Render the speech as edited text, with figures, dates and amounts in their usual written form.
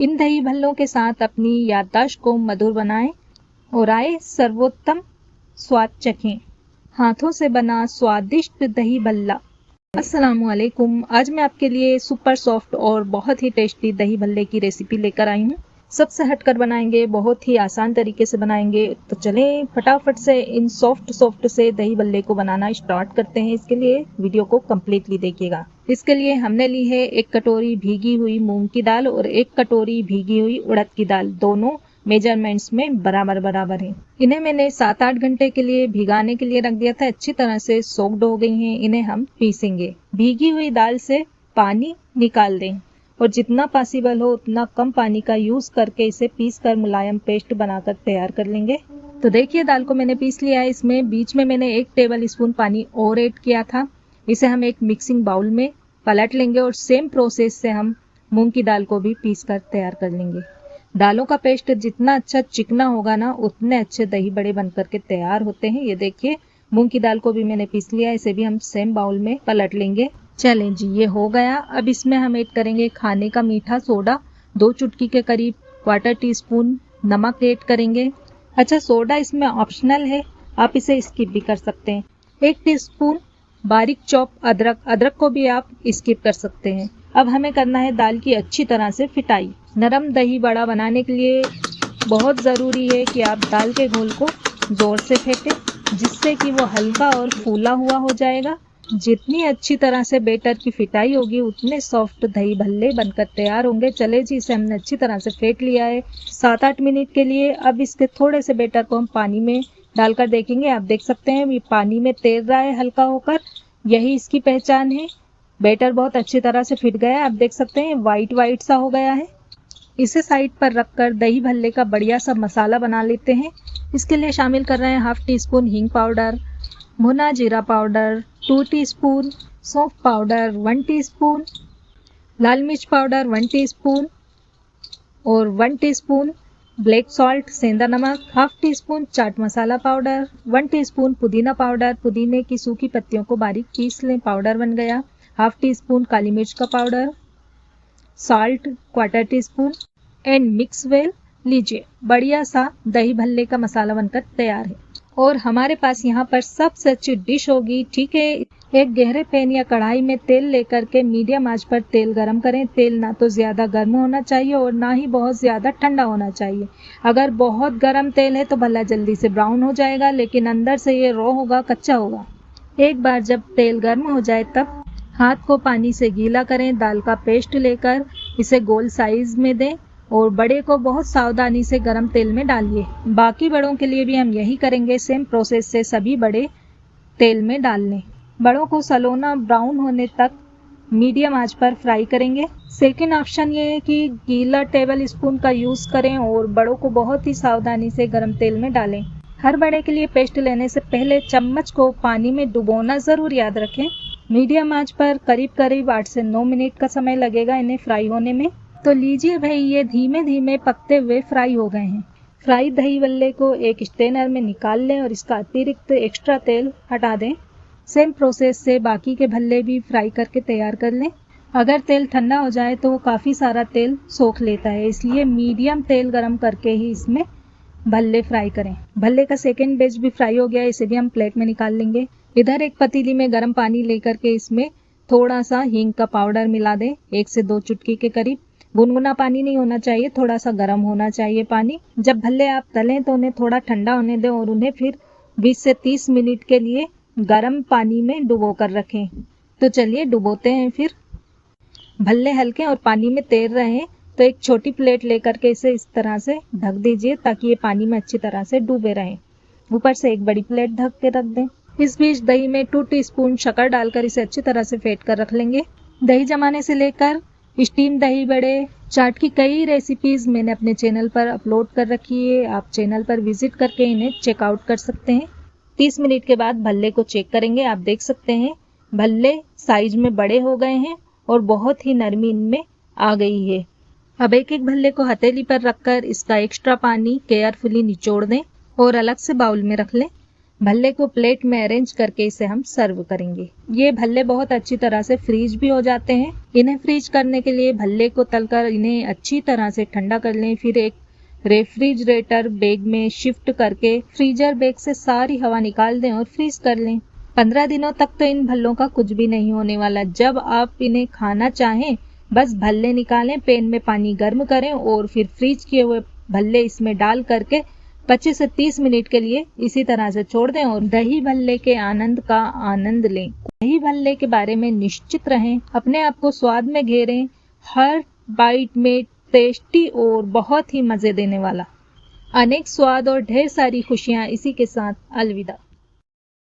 इन दही भल्लों के साथ अपनी याददाश्त को मधुर बनाएं और आए सर्वोत्तम स्वाद चखें। हाथों से बना स्वादिष्ट दही भल्ला। अस्सलामुअलैकुम। आज मैं आपके लिए सुपर सॉफ्ट और बहुत ही टेस्टी दही भल्ले की रेसिपी लेकर आई हूँ। सबसे हटकर बनाएंगे, बहुत ही आसान तरीके से बनाएंगे। तो चलें फटाफट से इन सॉफ्ट से दही भल्ले को बनाना स्टार्ट करते हैं। इसके लिए वीडियो को कम्प्लीटली देखिएगा। इसके लिए हमने ली है 1 कटोरी भीगी हुई मूंग की दाल और 1 कटोरी भीगी हुई उड़द की दाल। दोनों मेजरमेंट्स में बराबर है। इन्हें मैंने 7-8 घंटे के लिए भिगाने के लिए रख दिया था। अच्छी तरह से सोक्ड हो गई हैं। इन्हें हम पीसेंगे। भीगी हुई दाल से पानी निकाल दें और जितना पॉसिबल हो उतना कम पानी का यूज करके इसे पीस कर मुलायम पेस्ट बनाकर तैयार कर लेंगे। तो देखिए दाल को मैंने पीस लिया है। इसमें बीच में मैंने 1 टेबल स्पून पानी और ऐड किया था। इसे हम एक मिक्सिंग बाउल में पलट लेंगे और सेम प्रोसेस से हम मूंग की दाल को भी पीस कर तैयार कर लेंगे। दालों का पेस्ट जितना अच्छा चिकना होगा ना, उतने अच्छे दही बड़े बनकर के तैयार होते हैं। ये देखिए मूंग की दाल को भी मैंने पीस लिया। इसे भी हम सेम बाउल में पलट लेंगे। चलें जी, ये हो गया। अब इसमें हम ऐड करेंगे खाने का मीठा सोडा, 2 चुटकी के करीब, 1/4 टीस्पून नमक ऐड करेंगे। अच्छा, सोडा इसमें ऑप्शनल है, आप इसे स्किप भी कर सकते हैं। 1 टीस्पून बारीक चॉप अदरक को भी आप स्किप कर सकते हैं। अब हमें करना है दाल की अच्छी तरह से फिटाई। नरम दही बड़ा बनाने के लिए बहुत ज़रूरी है कि आप दाल के घोल को ज़ोर से फेंटें, जिससे कि वो हल्का और फूला हुआ हो जाएगा। जितनी अच्छी तरह से बेटर की फिटाई होगी उतने सॉफ्ट दही भल्ले बनकर तैयार होंगे। चले जी, इसे हमने अच्छी तरह से फेंट लिया है 7-8 मिनट के लिए। अब इसके थोड़े से बेटर को हम पानी में डालकर देखेंगे। आप देख सकते हैं ये पानी में तैर रहा है हल्का होकर, यही इसकी पहचान है। बेटर बहुत अच्छी तरह से फिट गया है। आप देख सकते हैं वाइट सा हो गया है। इसे साइड पर रखकर दही भल्ले का बढ़िया सा मसाला बना लेते हैं। इसके लिए शामिल कर रहे हैं 1/2 टीस्पून हींग पाउडर, भुना जीरा पाउडर, 2 टीस्पून सौंफ पाउडर, 1 टीस्पून लाल मिर्च पाउडर, 1 टीस्पून और 1 टीस्पून ब्लैक सॉल्ट सेंधा नमक, 1/2 teaspoon chaat masala powder, 1 teaspoon पुदीना पाउडर। पुदीने की सूखी पत्तियों को बारीक पीस लें, पाउडर बन गया। 1/2 टीस्पून काली मिर्च का powder, salt 1/4 teaspoon and mix well. लीजिए, बढ़िया सा दही भल्ले का मसाला बनकर तैयार है। और हमारे पास यहाँ पर सबसे अच्छी डिश होगी, ठीक है। एक गहरे पैन या कढ़ाई में तेल लेकर के मीडियम आंच पर तेल गरम करें। तेल ना तो ज़्यादा गर्म होना चाहिए और ना ही बहुत ज़्यादा ठंडा होना चाहिए। अगर बहुत गर्म तेल है तो भल्ला जल्दी से ब्राउन हो जाएगा, लेकिन अंदर से ये रॉ होगा, कच्चा होगा। एक बार जब तेल गर्म हो जाए तब हाथ को पानी से गीला करें। दाल का पेस्ट लेकर इसे गोल साइज में दें और बड़े को बहुत सावधानी से गरम तेल में डालिए। बाकी बड़ों के लिए भी हम यही करेंगे। सेम प्रोसेस से सभी बड़े तेल में डाल लें। बड़ों को सलोना ब्राउन होने तक मीडियम आंच पर फ्राई करेंगे। सेकंड ऑप्शन ये है कि गीला टेबल स्पून का यूज़ करें और बड़ों को बहुत ही सावधानी से गरम तेल में डालें। हर बड़े के लिए पेस्ट लेने से पहले चम्मच को पानी में डुबोना ज़रूर याद रखें। मीडियम आंच पर करीब 8 से 9 मिनट का समय लगेगा इन्हें फ्राई होने में। तो लीजिए भाई, ये धीमे धीमे पकते हुए फ्राई हो गए हैं। फ्राई दही भल्ले को एक स्ट्रेनर में निकाल लें और इसका अतिरिक्त एक्स्ट्रा तेल हटा दें। सेम प्रोसेस से बाकी के भल्ले भी फ्राई करके तैयार कर लें। अगर तेल ठंडा हो जाए तो वो काफ़ी सारा तेल सोख लेता है, इसलिए मीडियम तेल गरम करके ही इसमें भल्ले फ्राई करें। भल्ले का सेकेंड बैच भी फ्राई हो गया, इसे भी हम प्लेट में निकाल लेंगे। इधर एक पतीली में गर्म पानी लेकर के इसमें थोड़ा सा हींग का पाउडर मिला दें, 1 से 2 चुटकी के करीब। गुनगुना पानी नहीं होना चाहिए, थोड़ा सा गर्म होना चाहिए पानी। जब भल्ले आप तलें तो उन्हें थोड़ा ठंडा होने दें और उन्हें फिर 20 से 30 मिनट के लिए गर्म पानी में डुबो कर रखें। तो चलिए डुबोते हैं। फिर भल्ले हल्के और पानी में तैर रहे हैं तो एक छोटी प्लेट लेकर के इसे इस तरह से ढक दीजिए ताकि ये पानी में अच्छी तरह से डूबे रहें। ऊपर से एक बड़ी प्लेट ढक के रख दें। इस बीच दही में 2 टीस्पून शक्कर डालकर इसे अच्छी तरह से फेंट कर रख लेंगे। दही जमाने से लेकर स्टीम दही बड़े, चाट की कई रेसिपीज़ मैंने अपने चैनल पर अपलोड कर रखी है। आप चैनल पर विजिट करके इन्हें चेकआउट कर सकते हैं। 30 मिनट के बाद भल्ले को चेक करेंगे। आप देख सकते हैं भल्ले साइज में बड़े हो गए हैं और बहुत ही नरमी इनमें आ गई है। अब एक एक भल्ले को हथेली पर रखकर इसका एक्स्ट्रा पानी केयरफुली निचोड़ दें और अलग से बाउल में रख लें। भल्ले को प्लेट में अरेंज करके इसे हम सर्व करेंगे। ये भल्ले बहुत अच्छी तरह से फ्रीज भी हो जाते हैं। इन्हें फ्रीज करने के लिए भल्ले को तलकर इन्हें अच्छी तरह से ठंडा कर लें, फिर एक रेफ्रिजरेटर बैग में शिफ्ट करके फ्रीजर बैग से सारी हवा निकाल दें और फ्रीज कर लें। 15 दिनों तक तो इन भल्लों का कुछ भी नहीं होने वाला। जब आप इन्हें खाना चाहें बस भल्ले निकालें, पैन में पानी गर्म करें और फिर फ्रीज किए हुए भल्ले इसमें डाल करके 25 से 30 मिनट के लिए इसी तरह से छोड़ दें और दही भल्ले के आनंद का आनंद लें। दही भल्ले के बारे में निश्चित रहें, अपने आप को स्वाद में घेरें। हर बाइट में टेस्टी और बहुत ही मजे देने वाला। अनेक स्वाद और ढेर सारी खुशियां इसी के साथ। अलविदा।